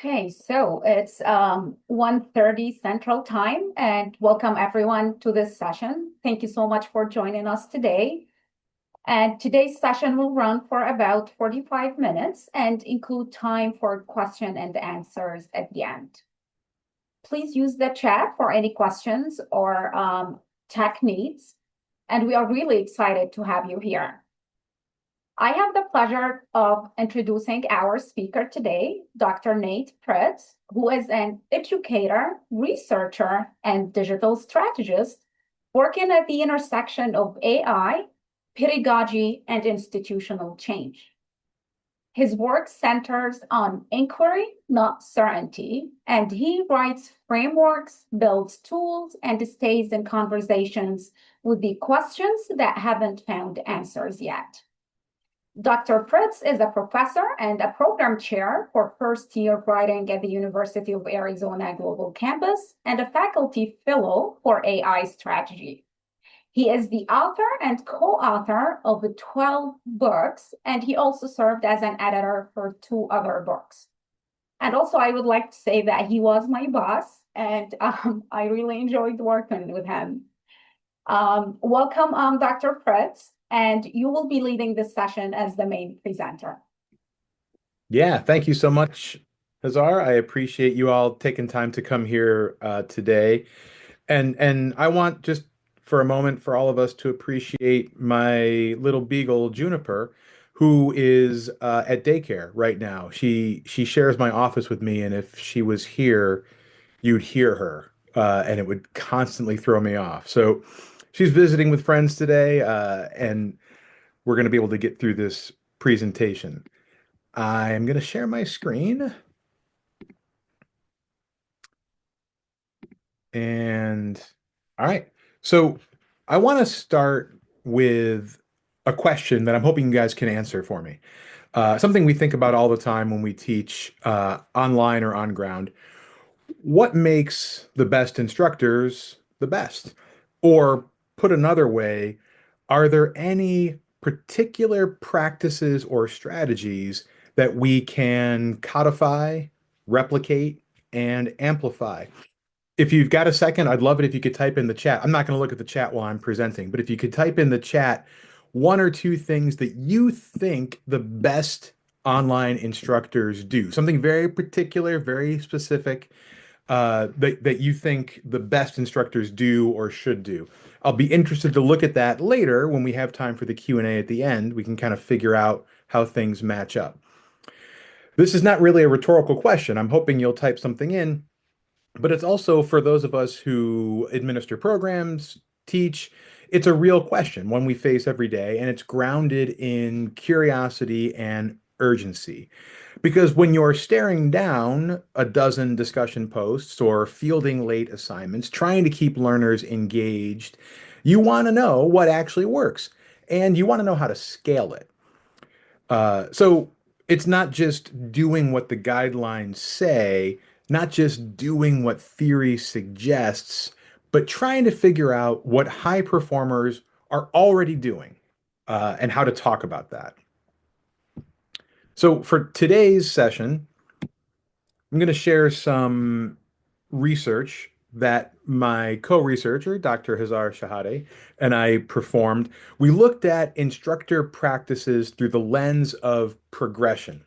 Okay, so it's 1:30 Central Time, and welcome everyone to this session. Thank you so much for joining us today. And today's session will run for about 45 minutes and include time for question and answers at the end. Please use the chat for any questions or tech needs, and we are really excited to have you here. I have the pleasure of introducing our speaker today, Dr. Nate Pritts, who is an educator, researcher, and digital strategist working at the intersection of AI, pedagogy, and institutional change. His work centers on inquiry, not certainty, and he writes frameworks, builds tools, and stays in conversations with the questions that haven't found answers yet. Dr. Pritts is a professor and a program chair for first-year writing at the University of Arizona Global Campus and a faculty fellow for AI strategy. He is the author and co-author of 12 books, and he also served as an editor for 2 other books. And also, I would like to say that he was my boss, and I really enjoyed working with him. Welcome, Dr. Pritts, and you will be leading this session as the main presenter. Yeah, thank you so much, Hazar. I appreciate you all taking time to come here today. And I want just for a moment for all of us to appreciate my little beagle Juniper, who is at daycare right now. She shares my office with me, and if she was here, you'd hear her, and it would constantly throw me off. So she's visiting with friends today, and we're going to be able to get through this presentation. I'm going to share my screen. And all right. So I want to start with a question that I'm hoping you guys can answer for me. Something we think about all the time when we teach online or on ground. What makes the best instructors the best? Or put another way, are there any particular practices or strategies that we can codify, replicate, and amplify? If you've got a second, I'd love it if you could type in the chat. I'm not going to look at the chat while I'm presenting, but if you could type in the chat 1 or 2 things that you think the best online instructors do, something very particular, very specific, that you think the best instructors do or should do. I'll be interested to look at that later when we have time for the Q&A at the end. We can kind of figure out how things match up. This is not really a rhetorical question. I'm hoping you'll type something in, but it's also for those of us who administer programs, teach. It's a real question, one we face every day, and it's grounded in curiosity and urgency. Because when you're staring down a dozen discussion posts or fielding late assignments, trying to keep learners engaged, you want to know what actually works, and you want to know how to scale it. So it's not just doing what the guidelines say, not just doing what theory suggests, but trying to figure out what high performers are already doing, and how to talk about that. So for today's session, I'm going to share some research that my co-researcher, Dr. Hazar Shehadeh, and I performed. We looked at instructor practices through the lens of progression,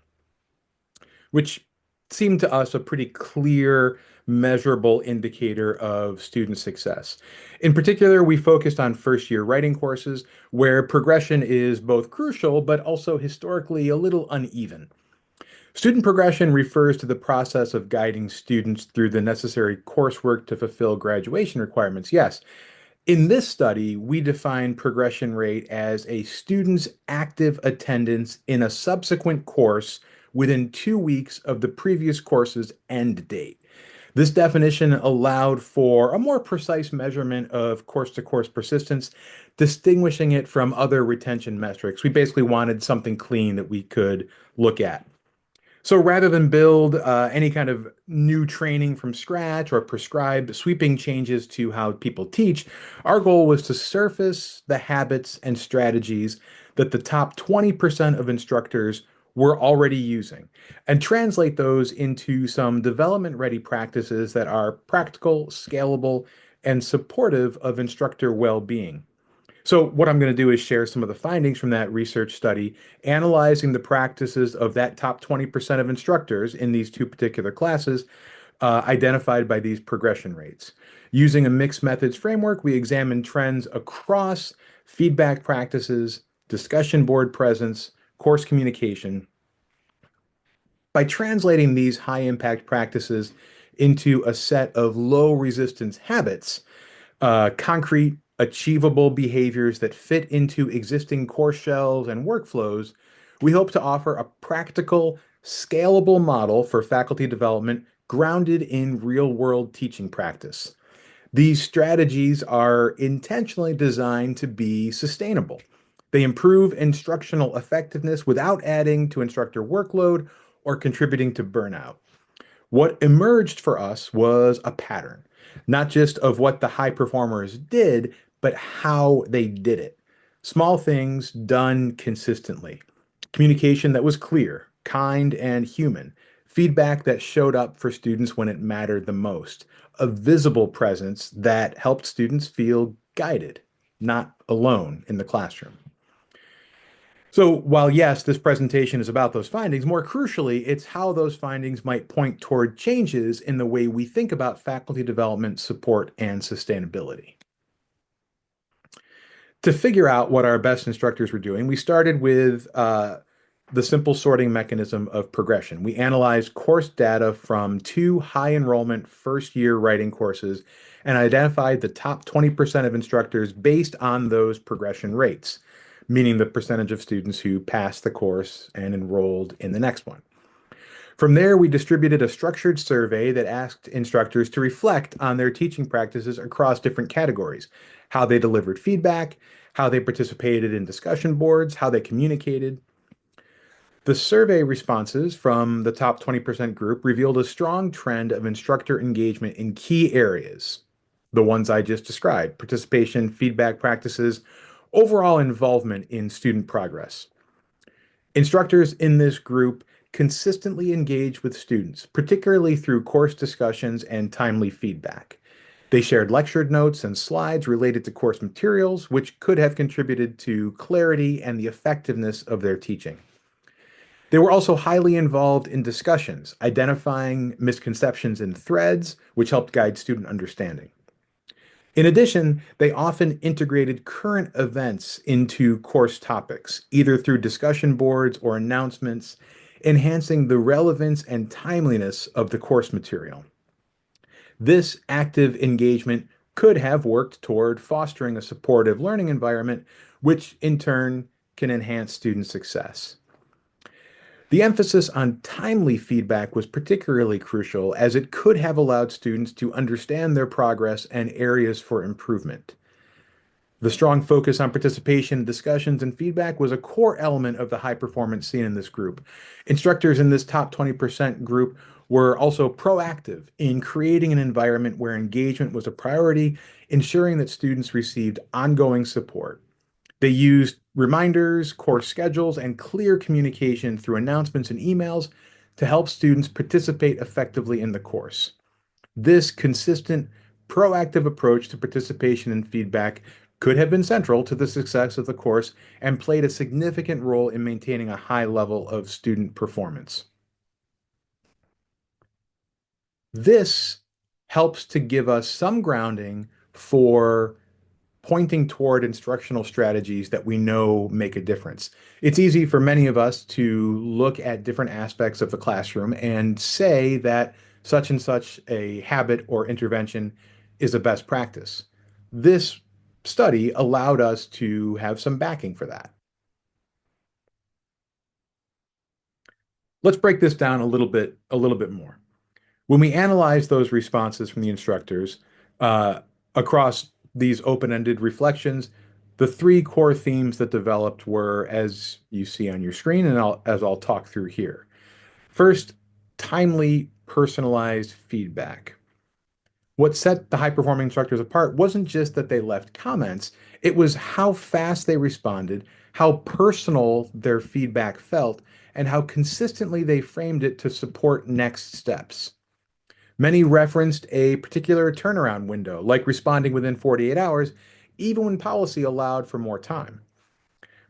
which seemed to us a pretty clear, measurable indicator of student success. In particular, we focused on first-year writing courses where progression is both crucial but also historically a little uneven. Student progression refers to the process of guiding students through the necessary coursework to fulfill graduation requirements. Yes, in this study, we define progression rate as a student's active attendance in a subsequent course within 2 weeks of the previous course's end date. This definition allowed for a more precise measurement of course-to-course persistence, distinguishing it from other retention metrics. We basically wanted something clean that we could look at. So rather than build any kind of new training from scratch or prescribe sweeping changes to how people teach, our goal was to surface the habits and strategies that the top 20% of instructors we're already using and translate those into some development-ready practices that are practical, scalable, and supportive of instructor well-being. So, what I'm going to do is share some of the findings from that research study, analyzing the practices of that top 20% of instructors in these two particular classes, identified by these progression rates. Using a mixed methods framework, we examined trends across feedback practices, discussion board presence, course communication. By translating these high impact practices into a set of low resistance habits, concrete, achievable behaviors that fit into existing course shells and workflows, we hope to offer a practical, scalable model for faculty development grounded in real-world teaching practice. These strategies are intentionally designed to be sustainable. They improve instructional effectiveness without adding to instructor workload or contributing to burnout. What emerged for us was a pattern, not just of what the high performers did, but how they did it. Small things done consistently. Communication that was clear, kind, and human. Feedback that showed up for students when it mattered the most. A visible presence that helped students feel guided, not alone in the classroom. So, while yes, this presentation is about those findings, more crucially, it's how those findings might point toward changes in the way we think about faculty development, support, and sustainability. To figure out what our best instructors were doing, we started with the simple sorting mechanism of progression. We analyzed course data from two high enrollment first year writing courses and identified the top 20% of instructors based on those progression rates, meaning the percentage of students who passed the course and enrolled in the next one. From there, we distributed a structured survey that asked instructors to reflect on their teaching practices across different categories: how they delivered feedback, how they participated in discussion boards, how they communicated. The survey responses from the top 20% group revealed a strong trend of instructor engagement in key areas, the ones I just described: participation, feedback practices, overall involvement in student progress. Instructors in this group consistently engage with students, particularly through course discussions and timely feedback. They shared lecture notes and slides related to course materials, which could have contributed to clarity and the effectiveness of their teaching. They were also highly involved in discussions, identifying misconceptions in threads, which helped guide student understanding. In addition, they often integrated current events into course topics, either through discussion boards or announcements, enhancing the relevance and timeliness of the course material. This active engagement could have worked toward fostering a supportive learning environment, which in turn can enhance student success. The emphasis on timely feedback was particularly crucial, as it could have allowed students to understand their progress and areas for improvement. The strong focus on participation, discussions, and feedback was a core element of the high performance seen in this group. Instructors in this top 20% group were also proactive in creating an environment where engagement was a priority, ensuring that students received ongoing support. They used reminders, course schedules, and clear communication through announcements and emails to help students participate effectively in the course. This consistent, proactive approach to participation and feedback could have been central to the success of the course and played a significant role in maintaining a high level of student performance. This helps to give us some grounding for pointing toward instructional strategies that we know make a difference. It's easy for many of us to look at different aspects of the classroom and say that such and such a habit or intervention is a best practice. This study allowed us to have some backing for that. Let's break this down a little bit more. When we analyze those responses from the instructors uh, across these open-ended reflections, the three core themes that developed were, as you see on your screen, and as I'll talk through here. First, timely, personalized feedback. What set the high-performing instructors apart wasn't just that they left comments, it was how fast they responded, how personal their feedback felt, and how consistently they framed it to support next steps. Many referenced a particular turnaround window, like responding within 48 hours, even when policy allowed for more time.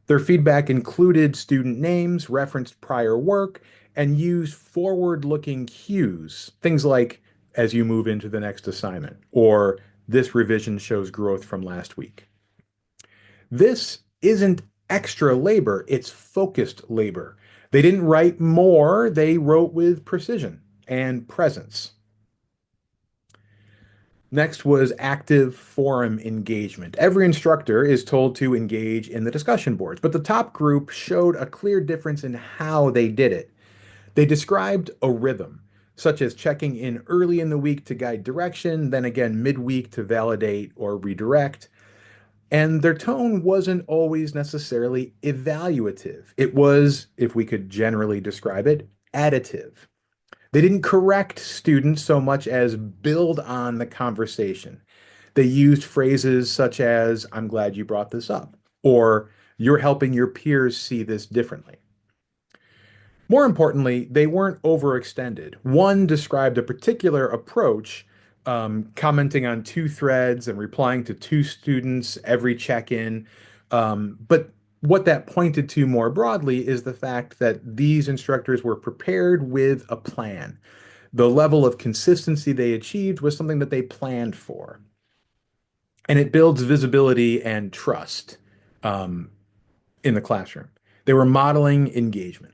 Their feedback included student names, referenced prior work, and used forward looking cues, things like as you move into the next assignment, or this revision shows growth from last week. This isn't extra labor, it's focused labor. They didn't write more, they wrote with precision and presence. Next was active forum engagement. Every instructor is told to engage in the discussion boards, but the top group showed a clear difference in how they did it. They described a rhythm, such as checking in early in the week to guide direction, then again midweek to validate or redirect. And their tone wasn't always necessarily evaluative. It was, if we could generally describe it, additive. They didn't correct students so much as build on the conversation. They used phrases such as, I'm glad you brought this up, or you're helping your peers see this differently. More importantly, they weren't overextended. One described a particular approach, commenting on two threads and replying to two students every check-in. But what that pointed to more broadly is the fact that these instructors were prepared with a plan. The level of consistency they achieved was something that they planned for. And it builds visibility and trust in the classroom. They were modeling engagement.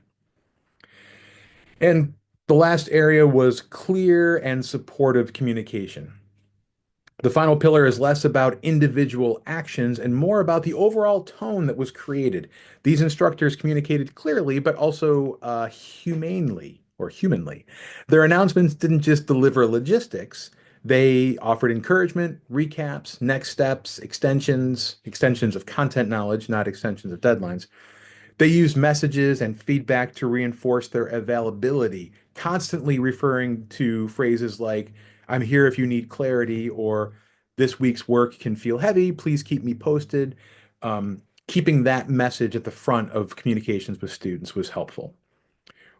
And the last area was clear and supportive communication. The final pillar is less about individual actions and more about the overall tone that was created. These instructors communicated clearly, but also humanely or humanly. Their announcements didn't just deliver logistics. They offered encouragement, recaps, next steps, extensions of content knowledge, not extensions of deadlines. They use messages and feedback to reinforce their availability, constantly referring to phrases like, I'm here if you need clarity, or this week's work can feel heavy, please keep me posted. Keeping that message at the front of communications with students was helpful.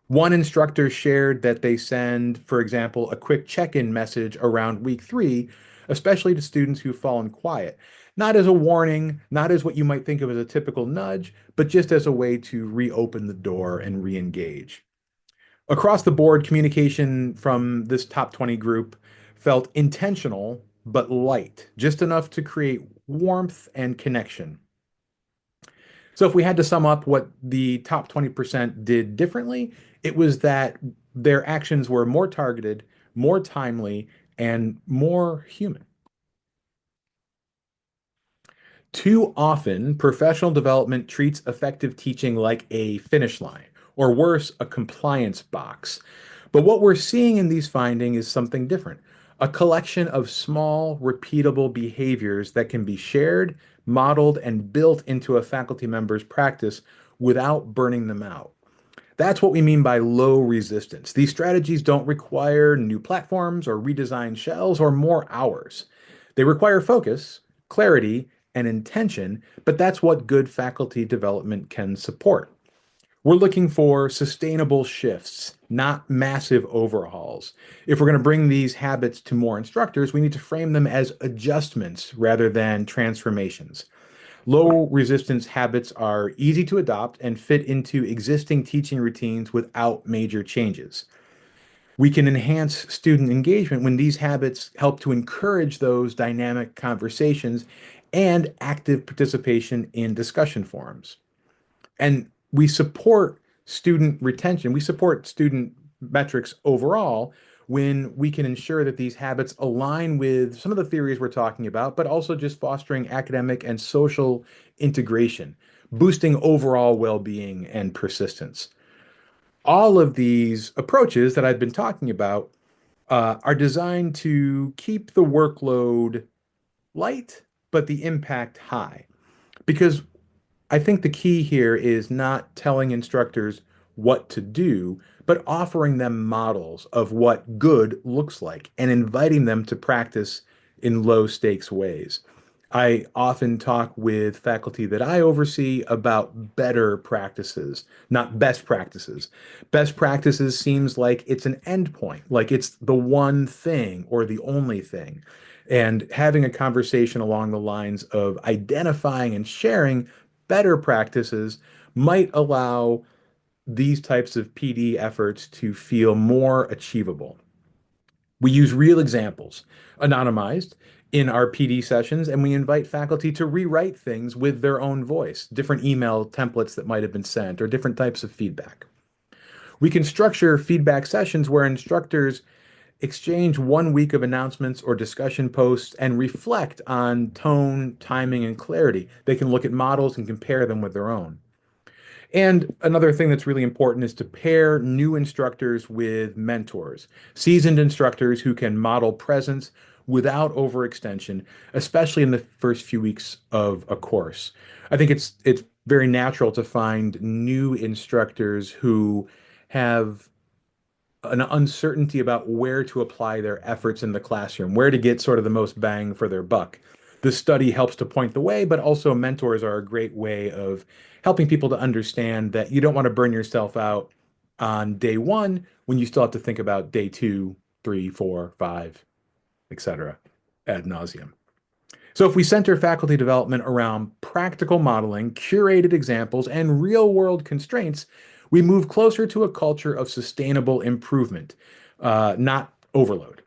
One instructor shared that they send, for example, a quick check-in message around week 3, especially to students who've fallen quiet. Not as a warning, not as what you might think of as a typical nudge, but just as a way to reopen the door and re-engage. Across the board, communication from this top 20 group felt intentional but light, just enough to create warmth and connection. So if we had to sum up what the top 20% did differently, it was that their actions were more targeted, more timely, and more human. Too often, professional development treats effective teaching like a finish line, or worse, a compliance box. But what we're seeing in these findings is something different, a collection of small, repeatable behaviors that can be shared, modeled, and built into a faculty member's practice without burning them out. That's what we mean by low resistance. These strategies don't require new platforms or redesigned shells or more hours. They require focus, clarity, and intention, but that's what good faculty development can support. We're looking for sustainable shifts, not massive overhauls. If we're going to bring these habits to more instructors, we need to frame them as adjustments rather than transformations. Low resistance habits are easy to adopt and fit into existing teaching routines without major changes. We can enhance student engagement when these habits help to encourage those dynamic conversations and active participation in discussion forums. And we support student retention, we support student metrics overall when we can ensure that these habits align with some of the theories we're talking about, but also just fostering academic and social integration, boosting overall well-being and persistence. All of these approaches that I've been talking about are designed to keep the workload light, but the impact high. Because I think the key here is not telling instructors what to do, but offering them models of what good looks like and inviting them to practice in low stakes ways. I often talk with faculty that I oversee about better practices, not best practices. Best practices seems like it's an endpoint, like it's the one thing or the only thing. And having a conversation along the lines of identifying and sharing better practices might allow these types of PD efforts to feel more achievable. We use real examples, anonymized, in our PD sessions, and we invite faculty to rewrite things with their own voice, different email templates that might have been sent, or different types of feedback. We can structure feedback sessions where instructors exchange 1 week of announcements or discussion posts and reflect on tone, timing, and clarity. They can look at models and compare them with their own. And another thing that's really important is to pair new instructors with mentors, seasoned instructors who can model presence without overextension, especially in the first few weeks of a course. I think it's very natural to find new instructors who have an uncertainty about where to apply their efforts in the classroom, where to get sort of the most bang for their buck. This study helps to point the way, but also mentors are a great way of helping people to understand that you don't want to burn yourself out on day one when you still have to think about day two, three, four, five, etc. ad nauseum. So if we center faculty development around practical modeling, curated examples, and real-world constraints, we move closer to a culture of sustainable improvement, not overload.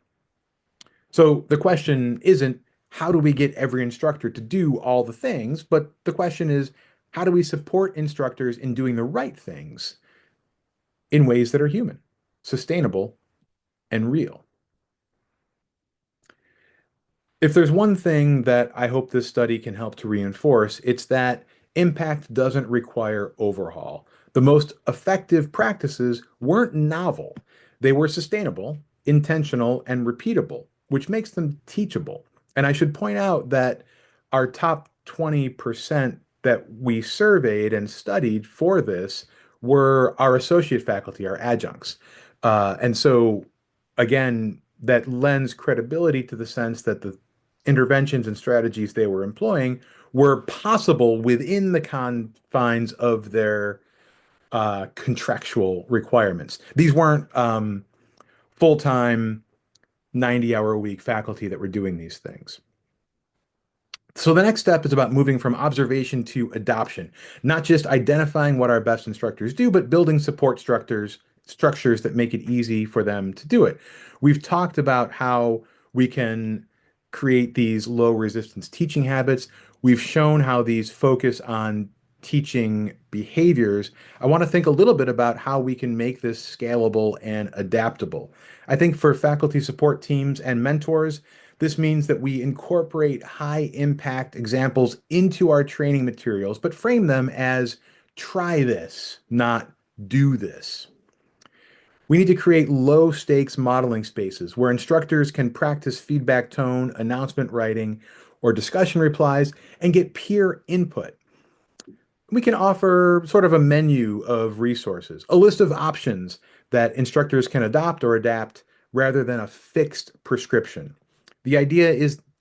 So the question isn't how do we get every instructor to do all the things, but the question is how do we support instructors in doing the right things in ways that are human, sustainable, and real? If there's one thing that I hope this study can help to reinforce, it's that impact doesn't require overhaul. The most effective practices weren't novel. They were sustainable, intentional, and repeatable, which makes them teachable. And I should point out that our top 20% that we surveyed and studied for this were our associate faculty, our adjuncts. And so, again, that lends credibility to the sense that the interventions and strategies they were employing were possible within the confines of their contractual requirements. These weren't full-time 90-hour-a-week faculty that were doing these things. So the next step is about moving from observation to adoption, not just identifying what our best instructors do, but building support structures that make it easy for them to do it. We've talked about how we can create these low resistance teaching habits. We've shown how these focus on teaching behaviors. I want to think a little bit about how we can make this scalable and adaptable. I think for faculty support teams and mentors, this means that we incorporate high impact examples into our training materials, but frame them as try this, not do this. We need to create low stakes modeling spaces where instructors can practice feedback tone, announcement writing, or discussion replies and get peer input. We can offer sort of a menu of resources, a list of options that instructors can adopt or adapt rather than a fixed prescription. The idea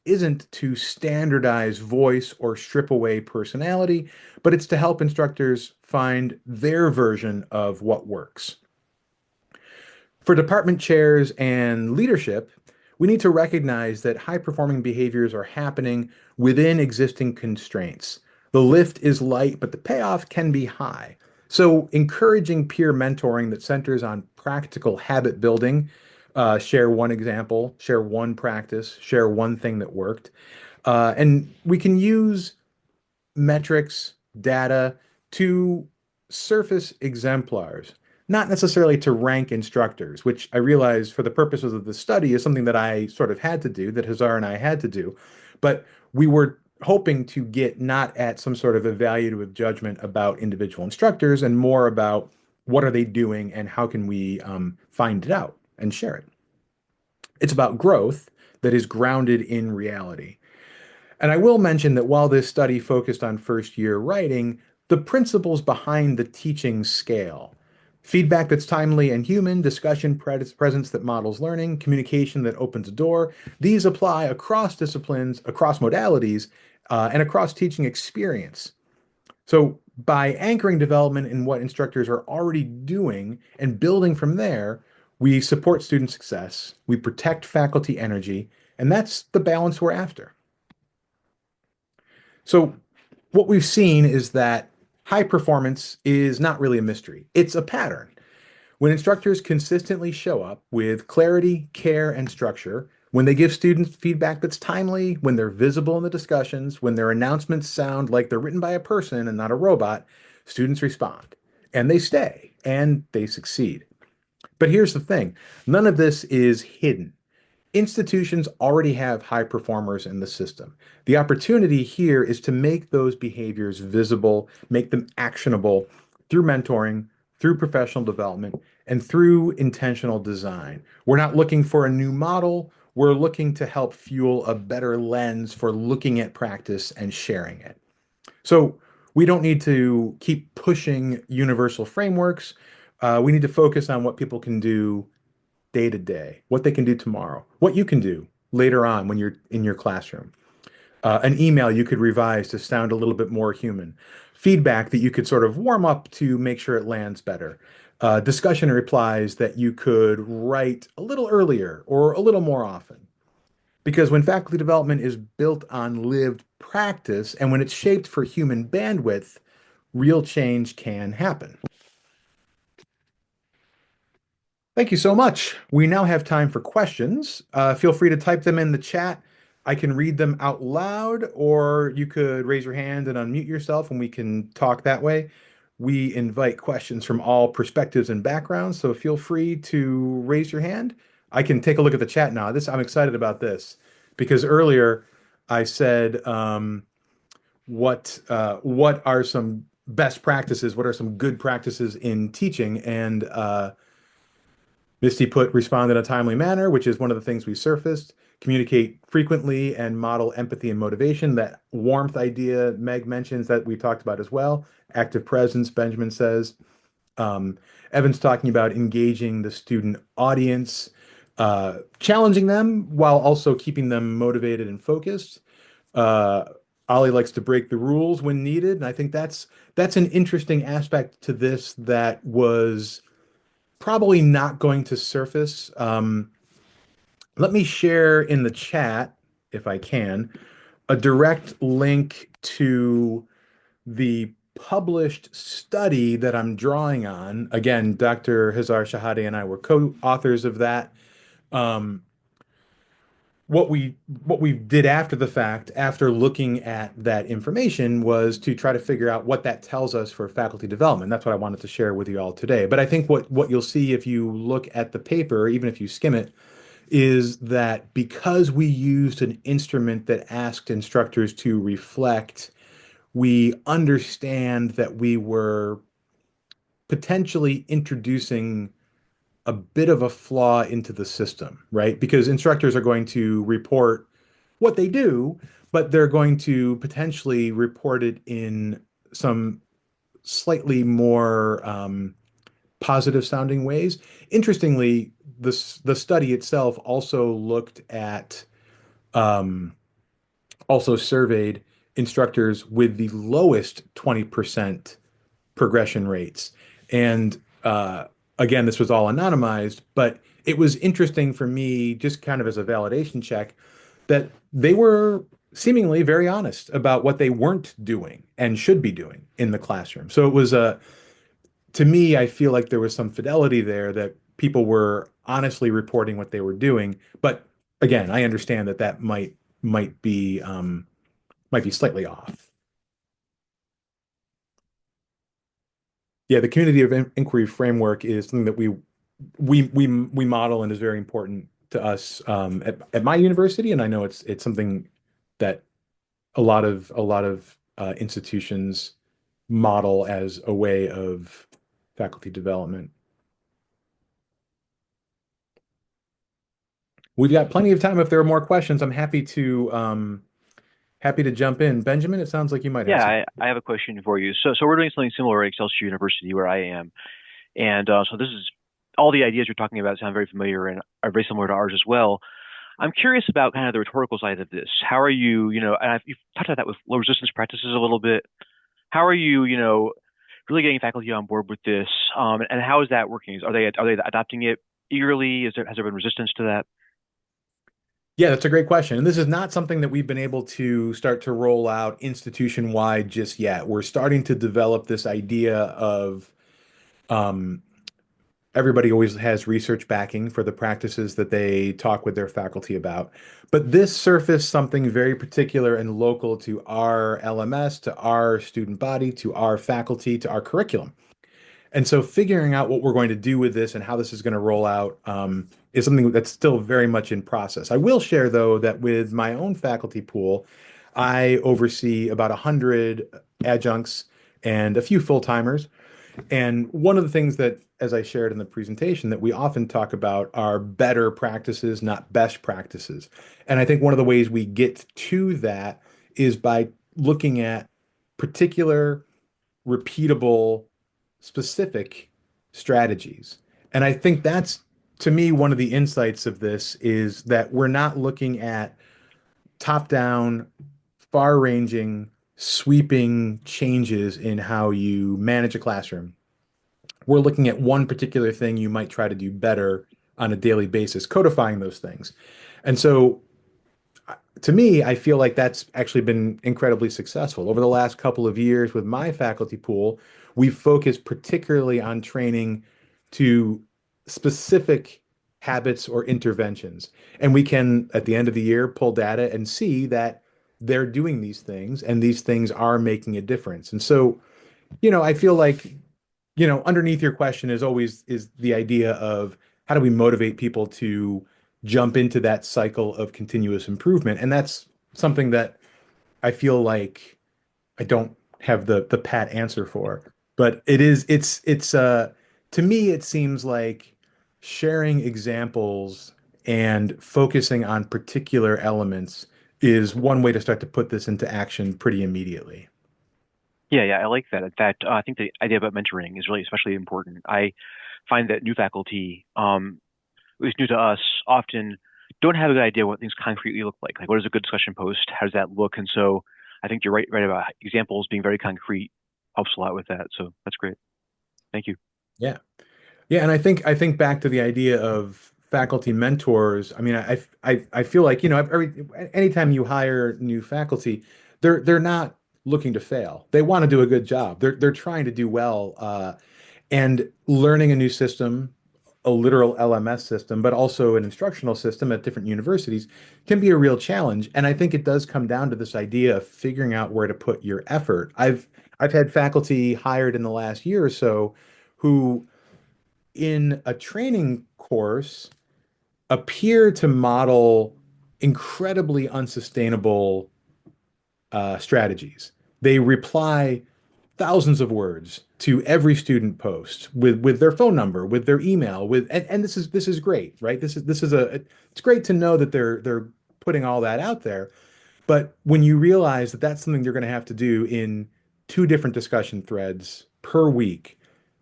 isn't to standardize voice or strip away personality, but it's to help instructors find their version of what works. For department chairs and leadership, we need to recognize that high-performing behaviors are happening within existing constraints. The lift is light, but the payoff can be high. So encouraging peer mentoring that centers on practical habit building, share one example, share one practice, share one thing that worked. And we can use metrics, data to surface exemplars, not necessarily to rank instructors, which I realize for the purposes of the study is something that I sort of had to do, that Hazar and I had to do. But we were hoping to get not at some sort of evaluative judgment about individual instructors and more about what are they doing and how can we find it out and share it. It's about growth that is grounded in reality. And I will mention that while this study focused on first year writing, the principles behind the teaching scale. Feedback that's timely and human, discussion presence that models learning, communication that opens a door. These apply across disciplines, across modalities, and across teaching experience. So by anchoring development in what instructors are already doing and building from there, we support student success, we protect faculty energy, and that's the balance we're after. So what we've seen is that high performance is not really a mystery. It's a pattern. When instructors consistently show up with clarity, care, and structure, when they give students feedback that's timely, when they're visible in the discussions, when their announcements sound like they're written by a person and not a robot, students respond and they stay and they succeed. But here's the thing, none of this is hidden. Institutions already have high performers in the system. The opportunity here is to make those behaviors visible, make them actionable through mentoring, through professional development, and through intentional design. We're not looking for a new model. We're looking to help fuel a better lens for looking at practice and sharing it. So we don't need to keep pushing universal frameworks. We need to focus on what people can do day to day, what they can do tomorrow, what you can do later on when you're in your classroom. An email you could revise to sound a little bit more human, feedback that you could sort of warm up to make sure it lands better, discussion replies that you could write a little earlier or a little more often. Because when faculty development is built on lived practice and when it's shaped for human bandwidth, real change can happen. Thank you so much. We now have time for questions. Feel free to type them in the chat. I can read them out loud, or you could raise your hand and unmute yourself and we can talk that way. We invite questions from all perspectives and backgrounds, so feel free to raise your hand. I can take a look at the chat now. I'm excited about this because earlier I said, what are some best practices? What are some good practices in teaching? And Misty put respond in a timely manner, which is one of the things we surfaced. Communicate frequently and model empathy and motivation. That warmth idea Meg mentions that we talked about as well. Active presence, Benjamin says. Um, Evan's talking about engaging the student audience, challenging them while also keeping them motivated and focused. Uh, Ollie likes to break the rules when needed, and I think that's an interesting aspect to this that was probably not going to surface. Let me share in the chat, if I can, a direct link to the published study that I'm drawing on. Again, Dr. Hazar Shehadeh and I were co-authors of that. Um, what we did after the fact, after looking at that information, was to try to figure out what that tells us for faculty development. That's what I wanted to share with you all today. But I think what you'll see if you look at the paper, even if you skim it, is that because we used an instrument that asked instructors to reflect, we understand that we were potentially introducing a bit of a flaw into the system, right? Because instructors are going to report what they do, but they're going to potentially report it in some slightly more positive sounding ways. Interestingly, the study itself also looked at, um, also surveyed instructors with the lowest 20% progression rates. And again, this was all anonymized, but it was interesting for me, just kind of as a validation check, that they were seemingly very honest about what they weren't doing and should be doing in the classroom. So it was to me, I feel like there was some fidelity there that people were honestly reporting what they were doing. But again, I understand that that might be slightly off. Yeah, the community of inquiry framework is something that we model and is very important to us at my university, and I know it's something that a lot of institutions model as a way of faculty development. We've got plenty of time. If there are more questions, I'm happy to jump in. Benjamin, it sounds like you might have Yeah, some. I have a question for you. So we're doing something similar at Excelsior University where I am, and so this is all the ideas you're talking about sound very familiar and are very similar to ours as well. I'm curious about kind of the rhetorical side of this. How are you, and you've touched on that with low resistance practices a little bit. How are you, really getting faculty on board with this? And how is that working? Are they adopting it eagerly? Has there been resistance to that? Yeah, that's a great question. And this is not something that we've been able to start to roll out institution-wide just yet. We're starting to develop this idea of um, everybody always has research backing for the practices that they talk with their faculty about. But this surfaced something very particular and local to our LMS, to our student body, to our faculty, to our curriculum. And so figuring out what we're going to do with this and how this is going to roll out is something that's still very much in process. I will share, though, that with my own faculty pool, I oversee about 100 adjuncts and a few full-timers. And one of the things that, as I shared in the presentation, that we often talk about are better practices, not best practices. And I think one of the ways we get to that is by looking at particular, repeatable, specific strategies. And I think that's, to me, one of the insights of this is that we're not looking at top-down, far-ranging, sweeping changes in how you manage a classroom. We're looking at one particular thing you might try to do better on a daily basis, codifying those things. And so to me, I feel like that's actually been incredibly successful. Over the last couple of years with my faculty pool, we've focused particularly on training to specific habits or interventions. And we can, at the end of the year, pull data and see that they're doing these things and these things are making a difference. And so, I feel like underneath your question is always is the idea of how do we motivate people to jump into that cycle of continuous improvement? And that's something that I feel like I don't have the pat answer for, but it's to me it seems like sharing examples and focusing on particular elements is one way to start to put this into action pretty immediately. Yeah, yeah, I like that. In fact, I think the idea about mentoring is really especially important. I find that new faculty, at least new to us, often don't have a good idea what things concretely look like. Like, what is a good discussion post? How does that look? And so, I think you're right about examples being very concrete helps a lot with that. So that's great. Thank you. Yeah. Yeah, and I think back to the idea of faculty mentors. I mean, I feel like, anytime you hire new faculty, they're not looking to fail. They want to do a good job. They're trying to do well, and learning a new system, a literal LMS system, but also an instructional system at different universities can be a real challenge. And I think it does come down to this idea of figuring out where to put your effort. I've had faculty hired in the last year or so who in a training course appear to model incredibly unsustainable strategies. They reply thousands of words to every student post with their phone number, with their email, and this is great, right? It's great to know that they're putting all that out there. But when you realize that that's something you're going to have to do in two different discussion threads per week,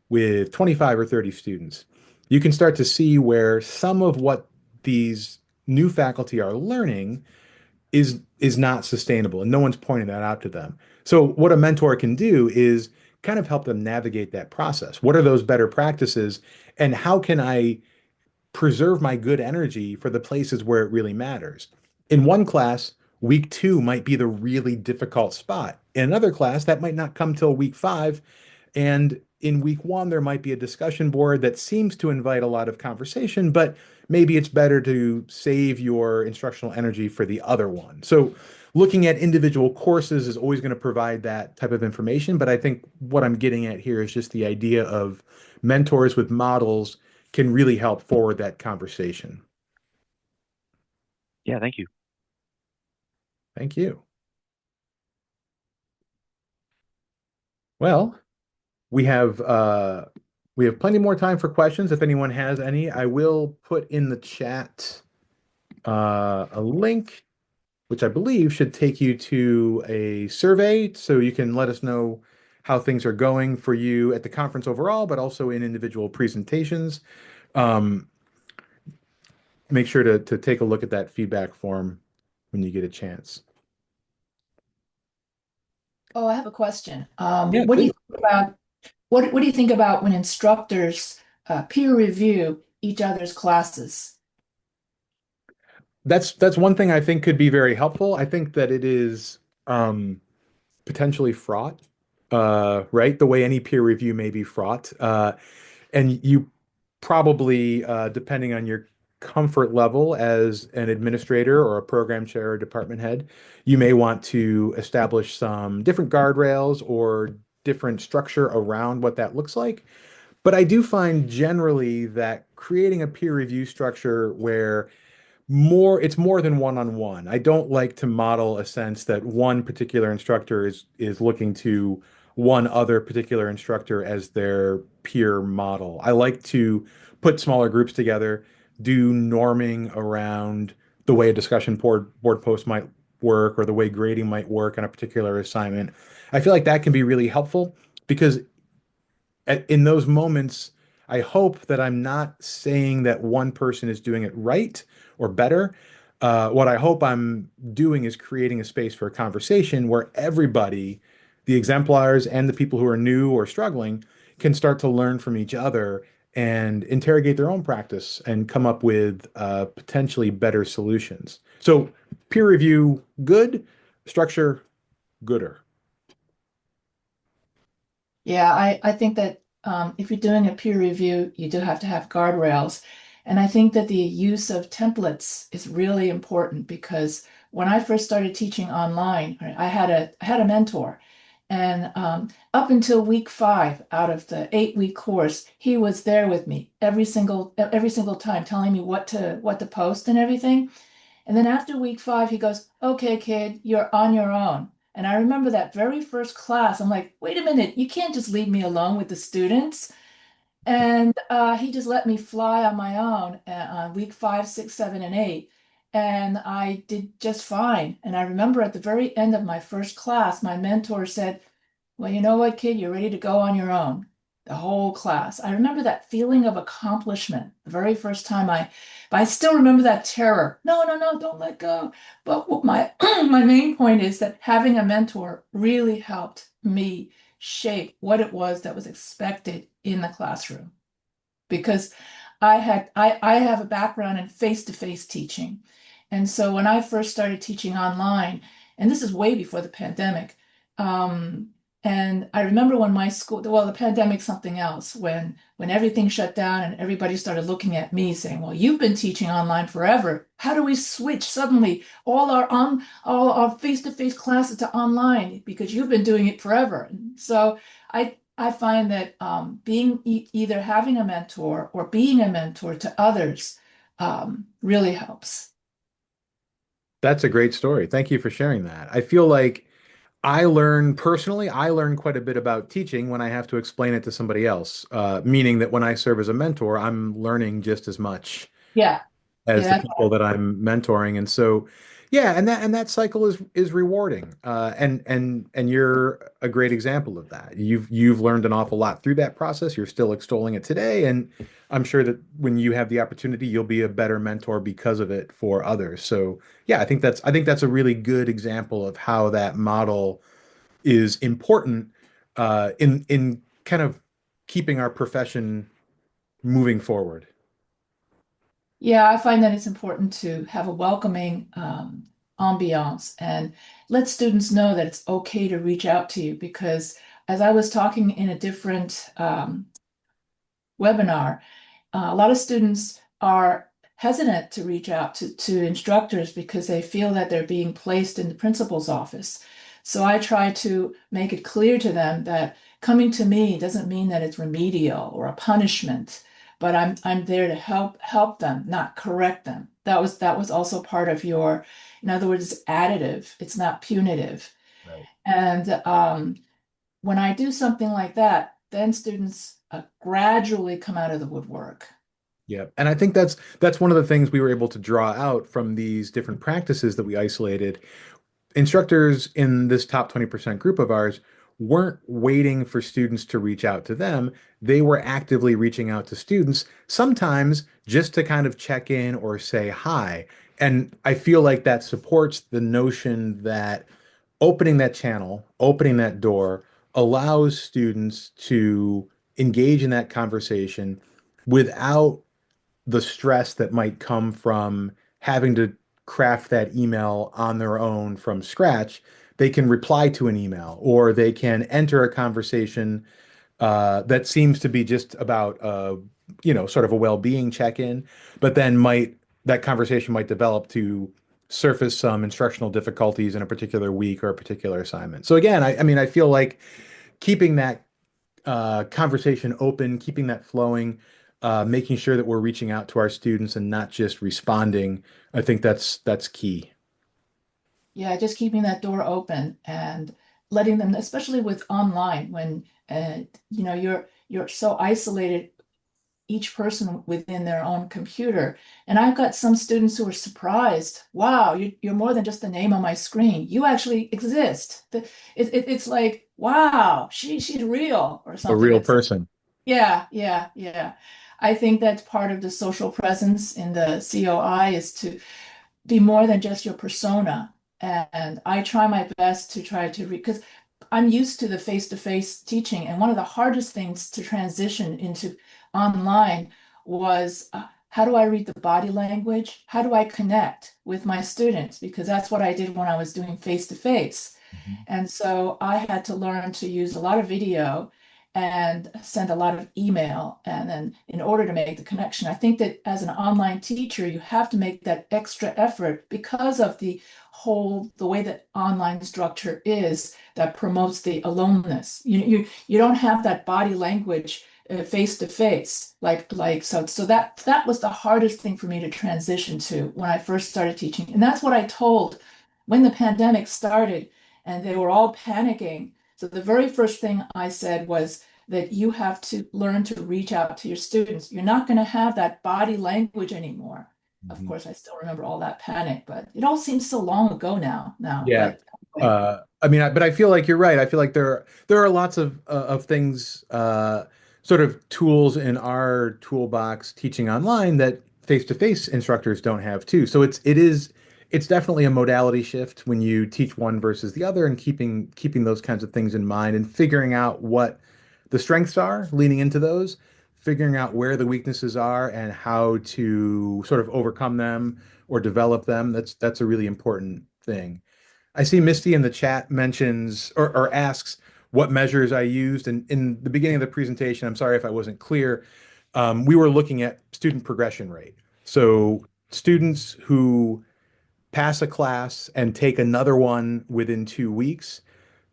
with 25 or 30 students, you can start to see where some of what these new faculty are learning is not sustainable, and no one's pointing that out to them. So what a mentor can do is kind of help them navigate that process. What are those better practices, and how can I preserve my good energy for the places where it really matters? In one class, week two might be the really difficult spot. In another class, that might not come till week five, and in week one, there might be a discussion board that seems to invite a lot of conversation, but maybe it's better to save your instructional energy for the other one. So looking at individual courses is always going to provide that type of information. But I think what I'm getting at here is just the idea of mentors with models can really help forward that conversation. Yeah, thank you. Thank you. Well, We have uh, we have plenty more time for questions if anyone has any. I will put in the chat a link, which I believe should take you to a survey, so you can let us know how things are going for you at the conference overall, but also in individual presentations. Um, make sure to take a look at that feedback form when you get a chance. Oh, I have a question. Yeah, What do you please. think about what do you think about when instructors peer review each other's classes? That's one thing I think could be very helpful. I think that it is potentially fraught, right? The way any peer review may be fraught. And you probably, depending on your comfort level as an administrator or a program chair or department head, you may want to establish some different guardrails or different structure around what that looks like. But I do find generally that creating a peer review structure where it's more than one-on-one. I don't like to model a sense that one particular instructor is looking to one other particular instructor as their peer model. I like to put smaller groups together, do norming around the way a discussion board post might work or the way grading might work on a particular assignment. I feel like that can be really helpful because in those moments, I hope that I'm not saying that one person is doing it right or better. What I hope I'm doing is creating a space for a conversation where everybody, the exemplars and the people who are new or struggling, can start to learn from each other and interrogate their own practice and come up with potentially better solutions. So, peer review, good, structure, gooder. Yeah, I think that if you're doing a peer review, you do have to have guardrails. And I think that the use of templates is really important because when I first started teaching online, right, I had a mentor. And up until week 5 out of the 8-week course, he was there with me every single time, telling me what to post and everything. And then after week 5, he goes, "Okay, kid, you're on your own." And I remember that very first class, I'm like, wait a minute, you can't just leave me alone with the students. And he just let me fly on my own on week 5, 6, 7, and 8. And I did just fine. And I remember at the very end of my first class, my mentor said, "Well, you know what, kid, you're ready to go on your own." The whole class. I remember that feeling of accomplishment the very first time but I still remember that terror. No, no, no, don't let go. But what my my main point is that having a mentor really helped me shape what it was that was expected in the classroom because I have a background in face-to-face teaching. And so when I first started teaching online, and this is way before the pandemic, um, and I remember when my school, well, the pandemic's something else, when everything shut down and everybody started looking at me saying, "Well, you've been teaching online forever. How do we switch suddenly all our face-to-face classes to online because you've been doing it forever?" And so I find that being either having a mentor or being a mentor to others really helps. That's a great story. Thank you for sharing that. I feel like I learn quite a bit about teaching when I have to explain it to somebody else, meaning that when I serve as a mentor, I'm learning just as much Yeah, as the yeah, people that I'm mentoring. And so, yeah, and that cycle is rewarding. And you're a great example of that. You've learned an awful lot through that process. You're still extolling it today, and I'm sure that when you have the opportunity, you'll be a better mentor because of it for others. So, yeah, I think that's a really good example of how that model is important in kind of keeping our profession moving forward. yeah. I find that it's important to have a welcoming ambiance and let students know that it's okay to reach out to you because as I was talking in a different webinar, a lot of students are hesitant to reach out to instructors because they feel that they're being placed in the principal's office. So I try to make it clear to them that coming to me doesn't mean that it's remedial or a punishment, but I'm there to help them, not correct them. That was also part of in other words, it's additive. It's not punitive. Right. And when I do something like that, then students gradually come out of the woodwork. Yeah. And I think that's one of the things we were able to draw out from these different practices that we isolated. Instructors in this top 20% group of ours weren't waiting for students to reach out to them. They were actively reaching out to students, sometimes just to kind of check in or say hi. And I feel like that supports the notion that opening that channel, opening that door allows students to engage in that conversation without the stress that might come from having to craft that email on their own from scratch. They can reply to an email or they can enter a conversation that seems to be just about sort of a well-being check-in, but then might that conversation might develop to surface some instructional difficulties in a particular week or a particular assignment. So again, I mean, I feel like keeping that conversation open, keeping that flowing, making sure that we're reaching out to our students and not just responding, I think that's key. Yeah, just keeping that door open and letting them, especially with online, when you're so isolated, each person within their own computer. And I've got some students who are surprised. Wow, you're more than just a name on my screen. You actually exist. It's like, wow, she's real or A something. real It's person. yeah, yeah, yeah. I think that's part of the social presence in the COI is to be more than just your persona. And I try my best to try to read because I'm used to the face-to-face teaching, and one of the hardest things to transition into online was how do I read the body language? How do I connect with my students? Because that's what I did when I was doing face-to-face. Mhm. And so I had to learn to use a lot of video and send a lot of email. And then in order to make the connection, I think that as an online teacher, you have to make that extra effort because of the way that online structure is that promotes the aloneness. You don't have that body language face to face so that was the hardest thing for me to transition to when I first started teaching. And that's what I told when the pandemic started and they were all panicking. So the very first thing I said was that you have to learn to reach out to your students. You're not going to have that body language anymore. Of Mhm. course, I still remember all that panic, but it all seems so long ago now. Yeah. But anyway. I mean, but I feel like you're right. I feel like there are lots of things, sort of tools in our toolbox teaching online that face-to-face instructors don't have too. So it's definitely a modality shift when you teach one versus the other and keeping those kinds of things in mind and figuring out what the strengths are, leaning into those, figuring out where the weaknesses are and how to sort of overcome them or develop them. That's a really important thing. I see Misty in the chat mentions or asks what measures I used. And in the beginning of the presentation, I'm sorry if I wasn't clear, we were looking at student progression rate. So students who pass a class and take another one within 2 weeks,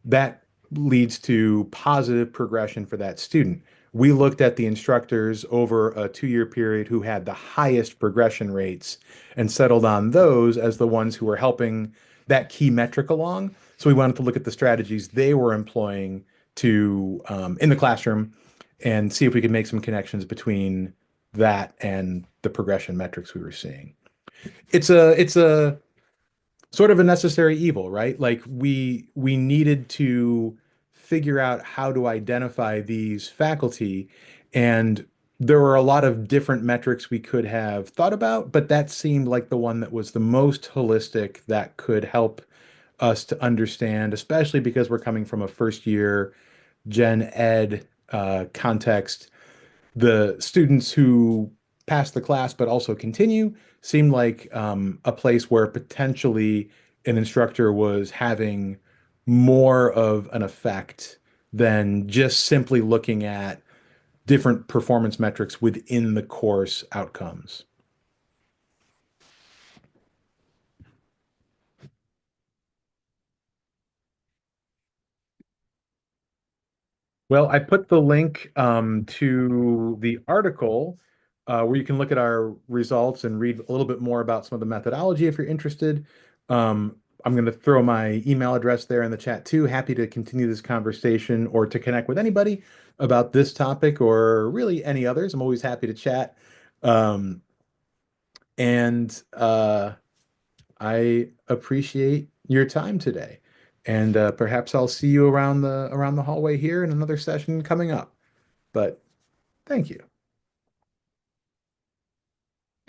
that leads to positive progression for that student. We looked at the instructors over a 2 year period who had the highest progression rates and settled on those as the ones who were helping that key metric along. So we wanted to look at the strategies they were employing to in the classroom and see if we could make some connections between that and the progression metrics we were seeing. It's a sort of a necessary evil, right? Like we needed to figure out how to identify these faculty, and there were a lot of different metrics we could have thought about, but that seemed like the one that was the most holistic that could help us to understand, especially because we're coming from a first year gen ed context. The students who pass the class but also continue seemed like a place where potentially an instructor was having more of an effect than just simply looking at different performance metrics within the course outcomes. Well, I put the link to the article where you can look at our results and read a little bit more about some of the methodology if you're interested. I'm going to throw my email address there in the chat too. Happy to continue this conversation or to connect with anybody about this topic or really any others. I'm always happy to chat. Um, and I appreciate your time today. And perhaps I'll see you around the hallway here in another session coming up. But thank you.